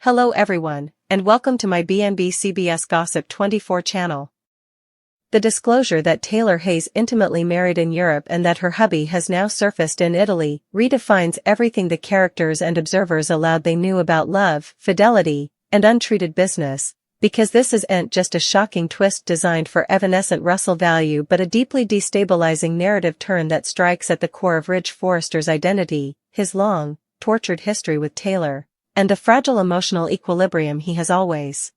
Hello everyone, and welcome to my BNB CBS Gossip 24 channel. The disclosure that Taylor Hayes intimately married in Europe and that her hubby has now surfaced in Italy redefines everything the characters and observers allowed they knew about love, fidelity, and untreated business, because this isn't just a shocking twist designed for evanescent Russell value but a deeply destabilizing narrative turn that strikes at the core of Ridge Forrester's identity, his long, tortured history with Taylor, and the fragile emotional equilibrium he has always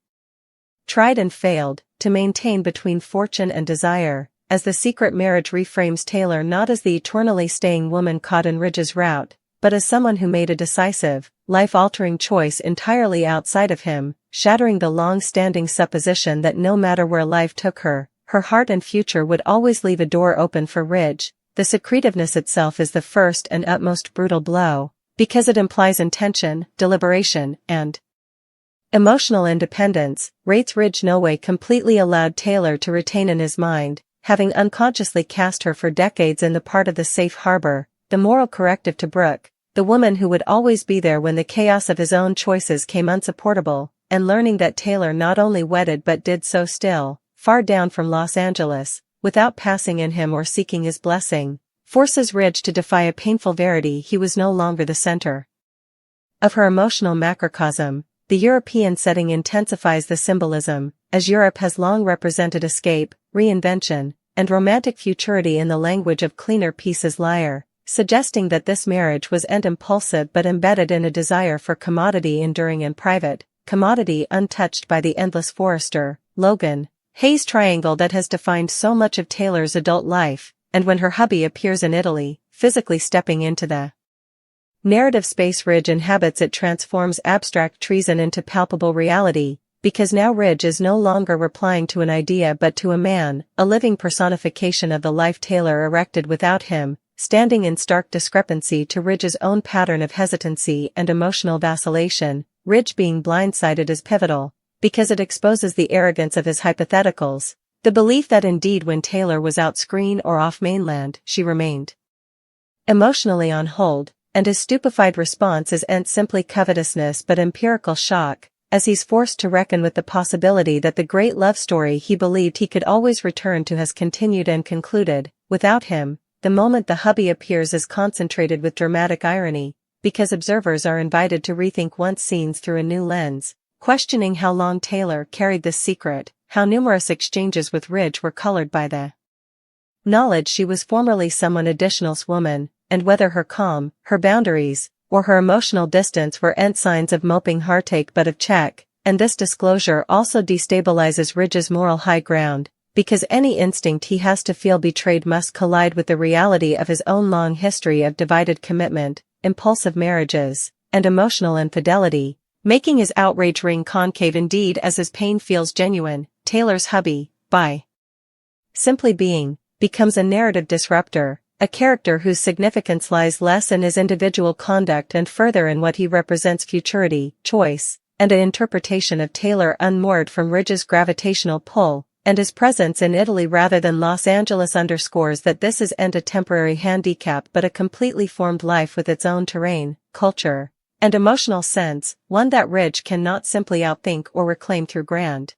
tried and failed to maintain between fortune and desire, as the secret marriage reframes Taylor not as the eternally staying woman caught in Ridge's route, but as someone who made a decisive, life-altering choice entirely outside of him, shattering the long-standing supposition that no matter where life took her, her heart and future would always leave a door open for Ridge. The secretiveness itself is the first and utmost brutal blow, because it implies intention, deliberation, and emotional independence. Ridge no way completely allowed Taylor to retain in his mind, having unconsciously cast her for decades in the part of the safe harbor, the moral corrective to Brooke, the woman who would always be there when the chaos of his own choices came unsupportable, and learning that Taylor not only wedded but did so still, far down from Los Angeles, without passing in him or seeking his blessing, forces Ridge to defy a painful verity: he was no longer the center of her emotional macrocosm. The European setting intensifies the symbolism, as Europe has long represented escape, reinvention, and romantic futurity in the language of cleaner pieces lyre, suggesting that this marriage wasn't impulsive but embedded in a desire for commodity enduring and private, commodity untouched by the endless Forrester, Logan, Hayes triangle that has defined so much of Taylor's adult life. And when her hubby appears in Italy, physically stepping into the narrative space Ridge inhabits, it transforms abstract treason into palpable reality, because now Ridge is no longer replying to an idea but to a man, a living personification of the life Taylor erected without him, standing in stark discrepancy to Ridge's own pattern of hesitancy and emotional vacillation. Ridge being blindsided is pivotal, because it exposes the arrogance of his hypotheticals. The belief that indeed when Taylor was out screen or off mainland, she remained emotionally on hold, and his stupefied response isn't simply covetousness but empirical shock, as he's forced to reckon with the possibility that the great love story he believed he could always return to has continued and concluded. Without him, the moment the hubby appears is concentrated with dramatic irony, because observers are invited to rethink once scenes through a new lens, questioning how long Taylor carried this secret, how numerous exchanges with Ridge were colored by the knowledge she was formerly someone additional's woman, and whether her calm, her boundaries, or her emotional distance weren't signs of moping heartache but of check. And this disclosure also destabilizes Ridge's moral high ground, because any instinct he has to feel betrayed must collide with the reality of his own long history of divided commitment, impulsive marriages, and emotional infidelity, making his outrage ring concave indeed as his pain feels genuine. Taylor's hubby, by simply being, becomes a narrative disruptor, a character whose significance lies less in his individual conduct and further in what he represents: futurity, choice, and an interpretation of Taylor unmoored from Ridge's gravitational pull, and his presence in Italy rather than Los Angeles underscores that this isn't a temporary handicap but a completely formed life with its own terrain, culture, and emotional sense, one that Ridge cannot simply outthink or reclaim through grand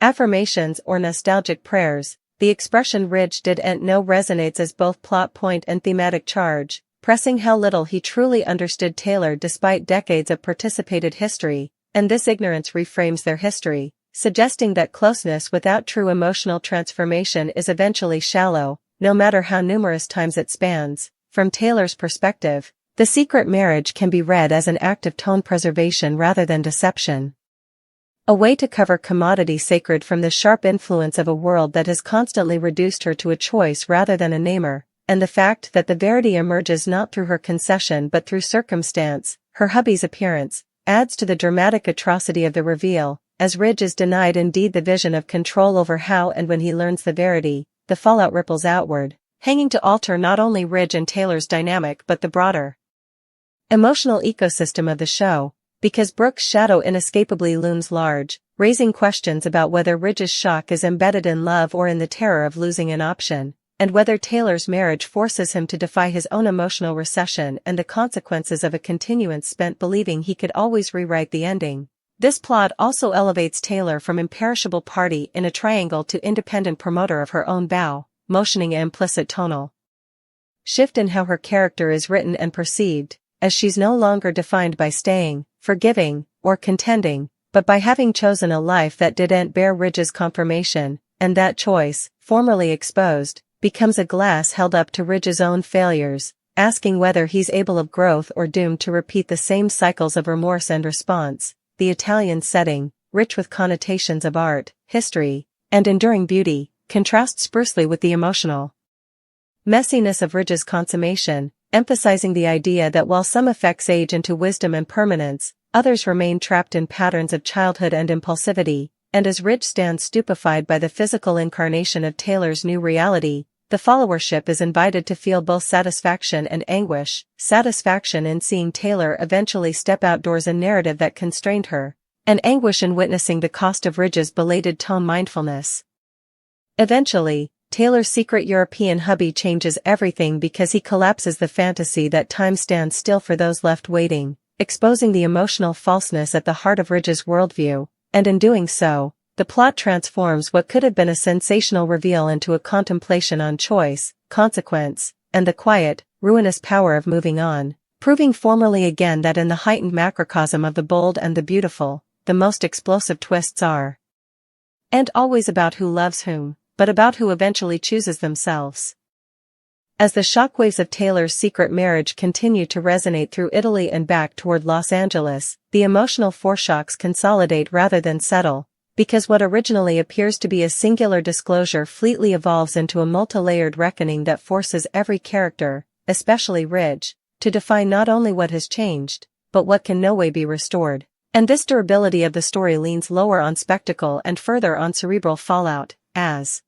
affirmations or nostalgic prayers. The expression "Ridge didn't know" resonates as both plot point and thematic charge, pressing how little he truly understood Taylor despite decades of participated history, and this ignorance reframes their history, suggesting that closeness without true emotional transformation is eventually shallow, no matter how numerous times it spans. From Taylor's perspective, the secret marriage can be read as an act of tone preservation rather than deception. A way to cover commodity sacred from the sharp influence of a world that has constantly reduced her to a choice rather than a namer, and the fact that the verity emerges not through her concession but through circumstance, her hubby's appearance, adds to the dramatic atrocity of the reveal, as Ridge is denied indeed the vision of control over how and when he learns the verity. The fallout ripples outward, hanging to alter not only Ridge and Taylor's dynamic but the broader emotional ecosystem of the show, because Brooke's shadow inescapably looms large, raising questions about whether Ridge's shock is embedded in love or in the terror of losing an option, and whether Taylor's marriage forces him to defy his own emotional recession and the consequences of a continuance spent believing he could always rewrite the ending. This plot also elevates Taylor from imperishable party in a triangle to independent promoter of her own vow, motioning an implicit tonal shift in how her character is written and perceived, as she's no longer defined by staying, forgiving, or contending, but by having chosen a life that didn't bear Ridge's confirmation, and that choice, formerly exposed, becomes a glass held up to Ridge's own failures, asking whether he's able of growth or doomed to repeat the same cycles of remorse and response. The Italian setting, rich with connotations of art, history, and enduring beauty, contrasts sprucely with the emotional messiness of Ridge's consummation, emphasizing the idea that while some effects age into wisdom and permanence, others remain trapped in patterns of childhood and impulsivity, and as Ridge stands stupefied by the physical incarnation of Taylor's new reality, the followership is invited to feel both satisfaction and anguish, satisfaction in seeing Taylor eventually step outdoors a narrative that constrained her, and anguish in witnessing the cost of Ridge's belated tone mindfulness. Eventually, Taylor's secret European hubby changes everything because he collapses the fantasy that time stands still for those left waiting, exposing the emotional falseness at the heart of Ridge's worldview, and in doing so, the plot transforms what could have been a sensational reveal into a contemplation on choice, consequence, and the quiet, ruinous power of moving on, proving formally again that in the heightened macrocosm of the bold and the beautiful, the most explosive twists are and always about who loves whom, but about who eventually chooses themselves. As the shockwaves of Taylor's secret marriage continue to resonate through Italy and back toward Los Angeles, the emotional foreshocks consolidate rather than settle, because what originally appears to be a singular disclosure fleetly evolves into a multi-layered reckoning that forces every character, especially Ridge, to define not only what has changed, but what can no way be restored. And this durability of the story leans lower on spectacle and further on cerebral fallout, as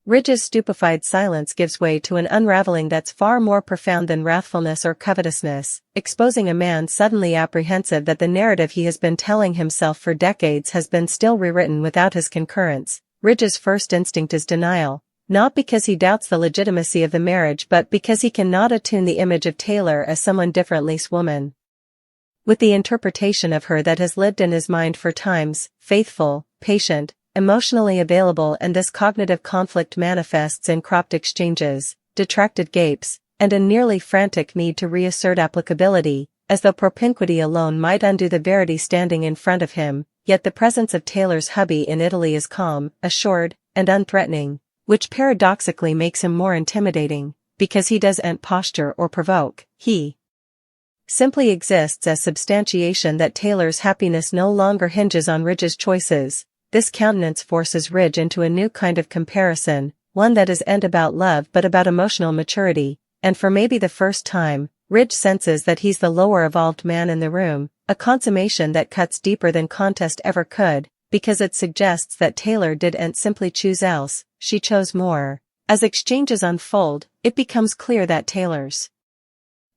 Ridge's stupefied silence gives way to an unraveling that's far more profound than wrathfulness or covetousness, exposing a man suddenly apprehensive that the narrative he has been telling himself for decades has been still rewritten without his concurrence. Ridge's first instinct is denial, not because he doubts the legitimacy of the marriage but because he cannot attune the image of Taylor as someone differently woman, with the interpretation of her that has lived in his mind for times, faithful, patient, emotionally available, and this cognitive conflict manifests in cropped exchanges, detracted gapes, and a nearly frantic need to reassert applicability, as though propinquity alone might undo the verity standing in front of him. Yet the presence of Taylor's hubby in Italy is calm, assured, and unthreatening, which paradoxically makes him more intimidating, because he doesn't posture or provoke, he simply exists as substantiation that Taylor's happiness no longer hinges on Ridge's choices. This countenance forces Ridge into a new kind of comparison, one that isn't about love but about emotional maturity, and for maybe the first time, Ridge senses that he's the lower evolved man in the room, a consummation that cuts deeper than contest ever could, because it suggests that Taylor didn't simply choose else, she chose more. As exchanges unfold, it becomes clear that Taylor's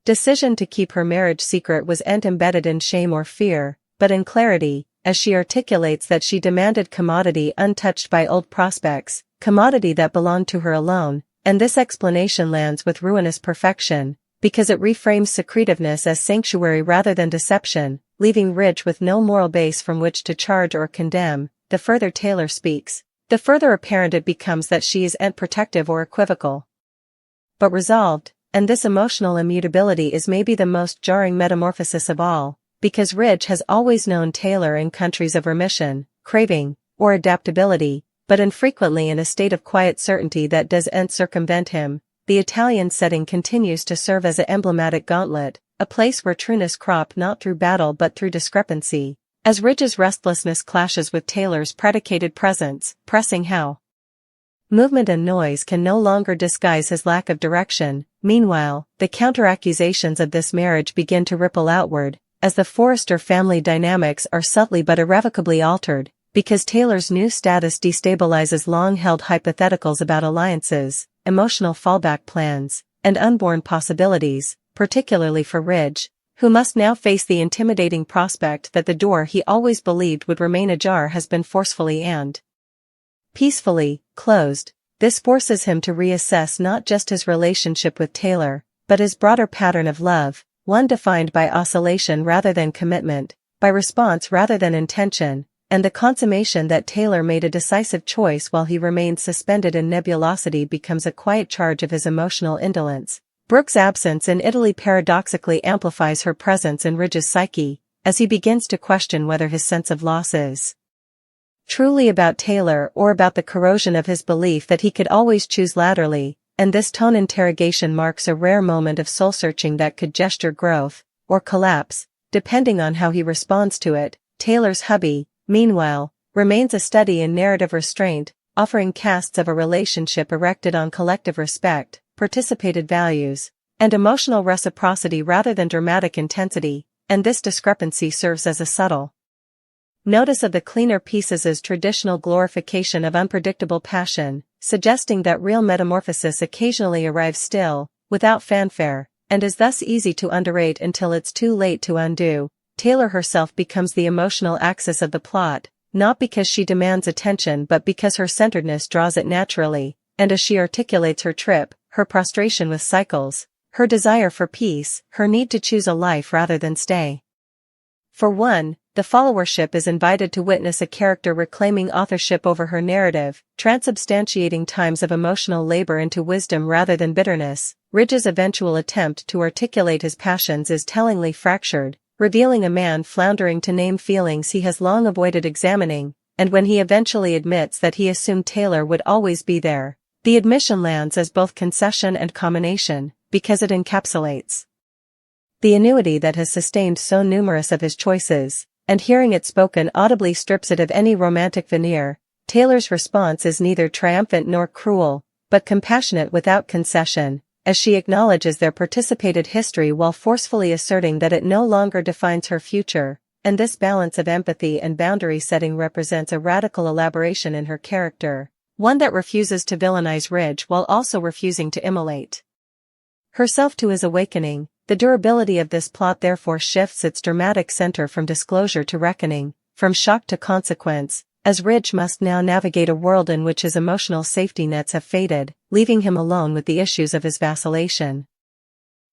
decision to keep her marriage secret wasn't embedded in shame or fear, but in clarity, as she articulates that she demanded commodity untouched by old prospects, commodity that belonged to her alone, and this explanation lands with ruinous perfection, because it reframes secretiveness as sanctuary rather than deception, leaving Ridge with no moral base from which to charge or condemn. The further Taylor speaks, the further apparent it becomes that she isn't protective or equivocal, but resolved, and this emotional immutability is maybe the most jarring metamorphosis of all. Because Ridge has always known Taylor in countries of remission, craving, or adaptability, but infrequently in a state of quiet certainty that doesn't circumvent him. The Italian setting continues to serve as an emblematic gauntlet, a place where trueness crop not through battle but through discrepancy, as Ridge's restlessness clashes with Taylor's predicated presence, pressing how movement and noise can no longer disguise his lack of direction. Meanwhile, the counter-accusations of this marriage begin to ripple outward, as the Forrester family dynamics are subtly but irrevocably altered, because Taylor's new status destabilizes long-held hypotheticals about alliances, emotional fallback plans, and unborn possibilities, particularly for Ridge, who must now face the intimidating prospect that the door he always believed would remain ajar has been forcefully and peacefully closed. This forces him to reassess not just his relationship with Taylor, but his broader pattern of love, one defined by oscillation rather than commitment, by response rather than intention, and the consummation that Taylor made a decisive choice while he remained suspended in nebulosity becomes a quiet charge of his emotional indolence. Brooke's absence in Italy paradoxically amplifies her presence in Ridge's psyche, as he begins to question whether his sense of loss is truly about Taylor or about the corrosion of his belief that he could always choose laterally, and this tone interrogation marks a rare moment of soul-searching that could gesture growth, or collapse, depending on how he responds to it. Taylor's hubby, meanwhile, remains a study in narrative restraint, offering casts of a relationship erected on collective respect, participated values, and emotional reciprocity rather than dramatic intensity, and this discrepancy serves as a subtle notice of the cleaner pieces' traditional glorification of unpredictable passion, suggesting that real metamorphosis occasionally arrives still, without fanfare, and is thus easy to underrate until it's too late to undo. Taylor herself becomes the emotional axis of the plot, not because she demands attention but because her centeredness draws it naturally, and as she articulates her trip, her prostration with cycles, her desire for peace, her need to choose a life rather than stay. For one, the followership is invited to witness a character reclaiming authorship over her narrative, transubstantiating times of emotional labor into wisdom rather than bitterness. Ridge's eventual attempt to articulate his passions is tellingly fractured, revealing a man floundering to name feelings he has long avoided examining, and when he eventually admits that he assumed Taylor would always be there, the admission lands as both concession and commination, because it encapsulates the annuity that has sustained so numerous of his choices, and hearing it spoken audibly strips it of any romantic veneer. Taylor's response is neither triumphant nor cruel, but compassionate without concession, as she acknowledges their participated history while forcefully asserting that it no longer defines her future, and this balance of empathy and boundary setting represents a radical elaboration in her character, one that refuses to villainize Ridge while also refusing to immolate herself to his awakening. The durability of this plot therefore shifts its dramatic center from disclosure to reckoning, from shock to consequence, as Ridge must now navigate a world in which his emotional safety nets have faded, leaving him alone with the issues of his vacillation.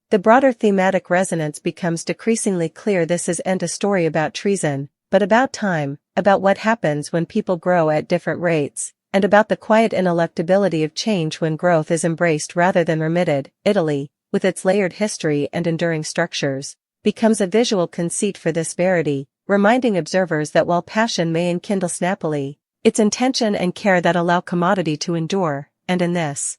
The broader thematic resonance becomes decreasingly clear. This isn't a story about treason, but about time, about what happens when people grow at different rates, and about the quiet ineluctability of change when growth is embraced rather than remitted. Italy, with its layered history and enduring structures, becomes a visual conceit for this verity, reminding observers that while passion may enkindle snappily, it's intention and care that allow commodity to endure, and in this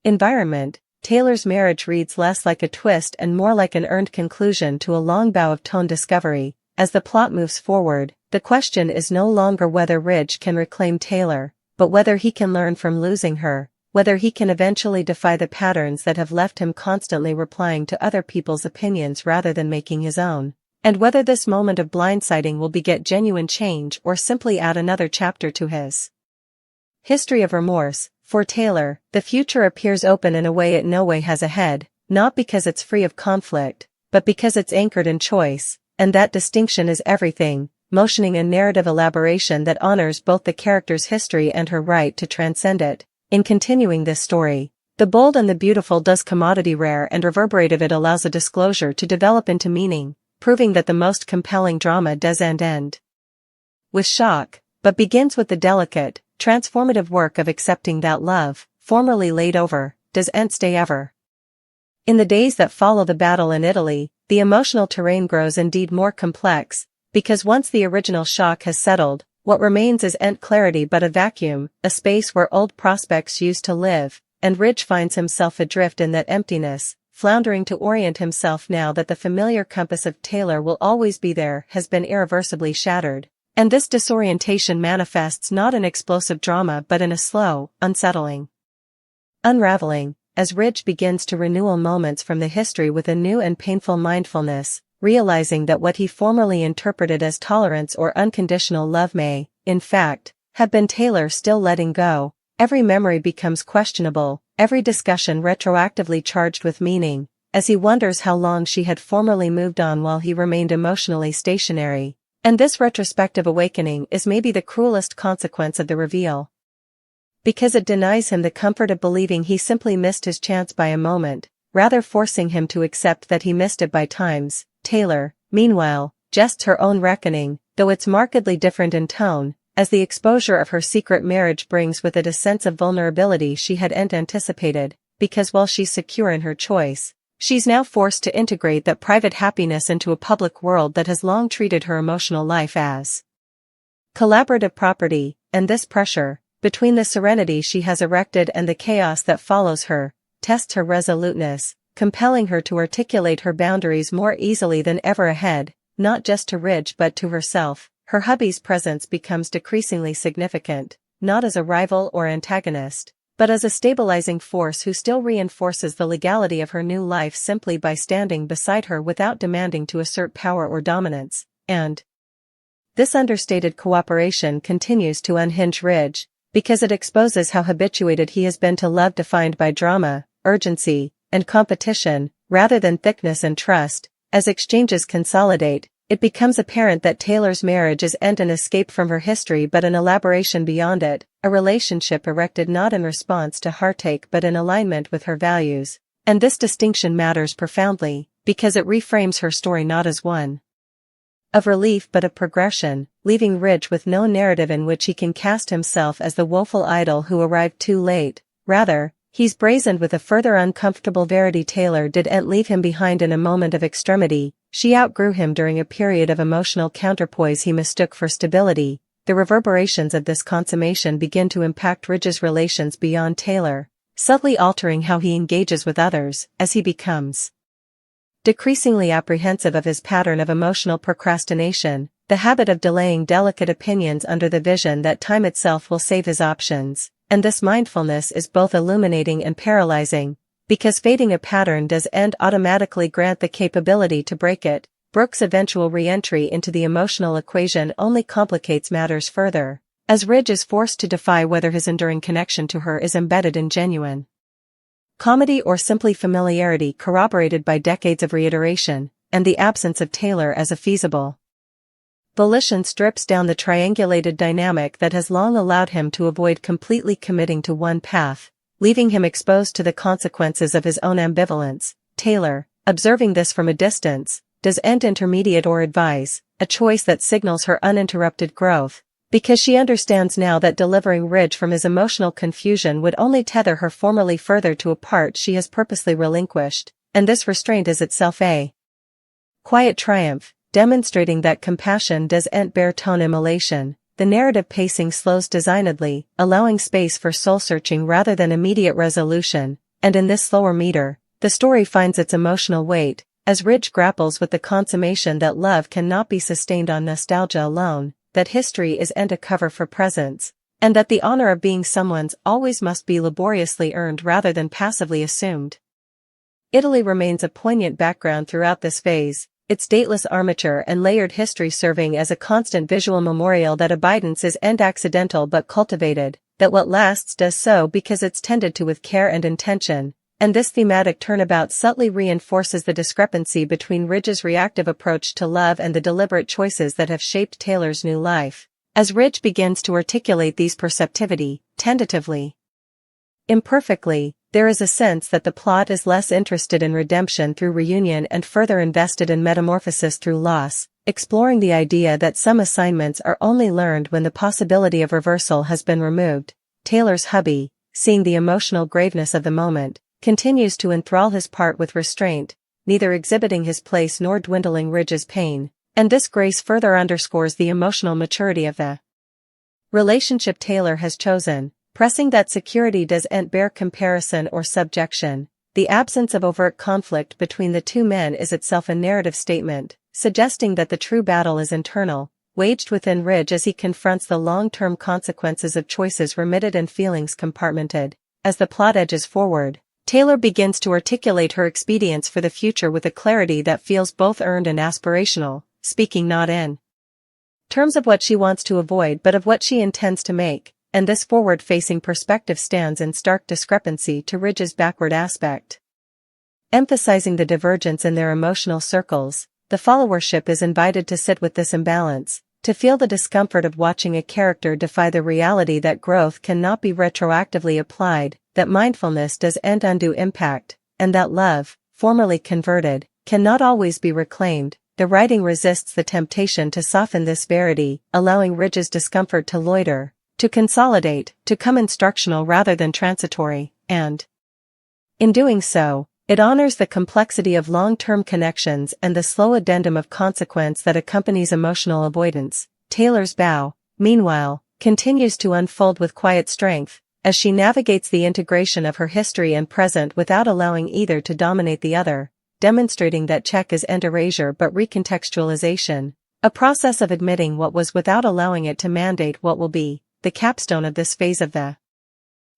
environment, Taylor's marriage reads less like a twist and more like an earned conclusion to a long bout of tone discovery. As the plot moves forward, the question is no longer whether Ridge can reclaim Taylor, but whether he can learn from losing her, whether he can eventually defy the patterns that have left him constantly replying to other people's opinions rather than making his own, and whether this moment of blindsiding will beget genuine change or simply add another chapter to his history of remorse. For Taylor, the future appears open in a way it no way has ahead, not because it's free of conflict, but because it's anchored in choice, and that distinction is everything, motioning a narrative elaboration that honors both the character's history and her right to transcend it. In continuing this story, the bold and the beautiful does commodity rare and reverberative. It allows a disclosure to develop into meaning, proving that the most compelling drama doesn't end with shock, but begins with the delicate, transformative work of accepting that love, formerly laid over, doesn't stay ever. In the days that follow the battle in Italy, the emotional terrain grows indeed more complex, because once the original shock has settled, what remains isn't clarity but a vacuum, a space where old prospects used to live, and Ridge finds himself adrift in that emptiness, floundering to orient himself now that the familiar compass of Taylor will always be there has been irreversibly shattered, and this disorientation manifests not in explosive drama but in a slow, unsettling unraveling, as Ridge begins to renewal moments from the history with a new and painful mindfulness, realizing that what he formerly interpreted as tolerance or unconditional love may, in fact, have been Taylor still letting go. Every memory becomes questionable, every discussion retroactively charged with meaning, as he wonders how long she had formerly moved on while he remained emotionally stationary. And this retrospective awakening is maybe the cruelest consequence of the reveal, because it denies him the comfort of believing he simply missed his chance by a moment, rather forcing him to accept that he missed it by times. Taylor, meanwhile, jests her own reckoning, though it's markedly different in tone, as the exposure of her secret marriage brings with it a sense of vulnerability she hadn't anticipated, because while she's secure in her choice, she's now forced to integrate that private happiness into a public world that has long treated her emotional life as collaborative property, and this pressure, between the serenity she has erected and the chaos that follows her, tests her resoluteness, compelling her to articulate her boundaries more easily than ever ahead, not just to Ridge but to herself. Her hubby's presence becomes decreasingly significant, not as a rival or antagonist, but as a stabilizing force who still reinforces the legality of her new life simply by standing beside her without demanding to assert power or dominance, and this understated cooperation continues to unhinge Ridge, because it exposes how habituated he has been to love defined by drama, urgency, and competition, rather than thickness and trust. As exchanges consolidate, it becomes apparent that Taylor's marriage isn't an escape from her history but an elaboration beyond it, a relationship erected not in response to heartache but in alignment with her values. And this distinction matters profoundly, because it reframes her story not as one of relief but of progression, leaving Ridge with no narrative in which he can cast himself as the woeful idol who arrived too late. Rather, he's brazened with a further uncomfortable verity. Taylor didn't leave him behind in a moment of extremity, she outgrew him during a period of emotional counterpoise he mistook for stability. The reverberations of this consummation begin to impact Ridge's relations beyond Taylor, subtly altering how he engages with others, as he becomes decreasingly apprehensive of his pattern of emotional procrastination, the habit of delaying delicate opinions under the vision that time itself will save his options. And this mindfulness is both illuminating and paralyzing, because fading a pattern doesn't automatically grant the capability to break it. Brooke's eventual re-entry into the emotional equation only complicates matters further, as Ridge is forced to defy whether his enduring connection to her is embedded in genuine comedy or simply familiarity corroborated by decades of reiteration, and the absence of Taylor as a feasible volition strips down the triangulated dynamic that has long allowed him to avoid completely committing to one path, leaving him exposed to the consequences of his own ambivalence. Taylor, observing this from a distance, doesn't intermediate or advise, a choice that signals her uninterrupted growth, because she understands now that delivering Ridge from his emotional confusion would only tether her formerly further to a part she has purposely relinquished, and this restraint is itself a quiet triumph, demonstrating that compassion doesn't bear tone immolation. The narrative pacing slows designedly, allowing space for soul-searching rather than immediate resolution, and in this slower meter, the story finds its emotional weight, as Ridge grapples with the consummation that love cannot be sustained on nostalgia alone, that history isn't a cover for presence, and that the honor of being someone's always must be laboriously earned rather than passively assumed. Italy remains a poignant background throughout this phase, its dateless armature and layered history serving as a constant visual memorial that abidance isn't accidental but cultivated, that what lasts does so because it's tended to with care and intention, and this thematic turnabout subtly reinforces the discrepancy between Ridge's reactive approach to love and the deliberate choices that have shaped Taylor's new life, as Ridge begins to articulate these perceptively, tentatively, imperfectly. There is a sense that the plot is less interested in redemption through reunion and further invested in metamorphosis through loss, exploring the idea that some assignments are only learned when the possibility of reversal has been removed. Taylor's hubby, seeing the emotional graveness of the moment, continues to enthrall his part with restraint, neither exhibiting his place nor dwindling Ridge's pain, and this grace further underscores the emotional maturity of the relationship Taylor has chosen, pressing that security doesn't bear comparison or subjection. The absence of overt conflict between the two men is itself a narrative statement, suggesting that the true battle is internal, waged within Ridge as he confronts the long-term consequences of choices remitted and feelings compartmented. As the plot edges forward, Taylor begins to articulate her expedients for the future with a clarity that feels both earned and aspirational, speaking not in terms of what she wants to avoid but of what she intends to make, and this forward-facing perspective stands in stark discrepancy to Ridge's backward aspect. Emphasizing the divergence in their emotional circles, the followership is invited to sit with this imbalance, to feel the discomfort of watching a character defy the reality that growth cannot be retroactively applied, that mindfulness does end undue impact, and that love, formerly converted, cannot always be reclaimed. The writing resists the temptation to soften this verity, allowing Ridge's discomfort to loiter, to consolidate, to come instructional rather than transitory, and in doing so, it honors the complexity of long-term connections and the slow addendum of consequence that accompanies emotional avoidance. Taylor's bow, meanwhile, continues to unfold with quiet strength, as she navigates the integration of her history and present without allowing either to dominate the other, demonstrating that check is end erasure but recontextualization, a process of admitting what was without allowing it to mandate what will be. The capstone of this phase of the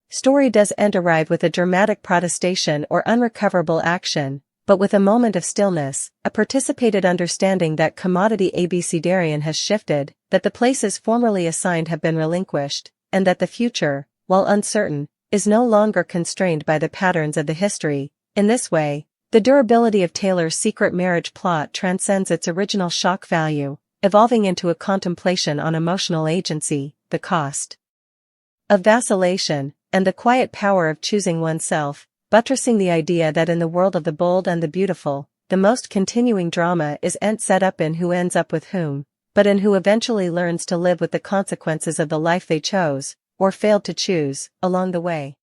story does end arrive with a dramatic protestation or unrecoverable action, but with a moment of stillness, a participated understanding that commodity abecedarian has shifted, that the places formerly assigned have been relinquished, and that the future, while uncertain, is no longer constrained by the patterns of the history. In this way, the durability of Taylor's secret marriage plot transcends its original shock value, evolving into a contemplation on emotional agency, the cost of vacillation, and the quiet power of choosing oneself, buttressing the idea that in the world of the bold and the beautiful, the most continuing drama isn't set up in who ends up with whom, but in who eventually learns to live with the consequences of the life they chose, or failed to choose, along the way.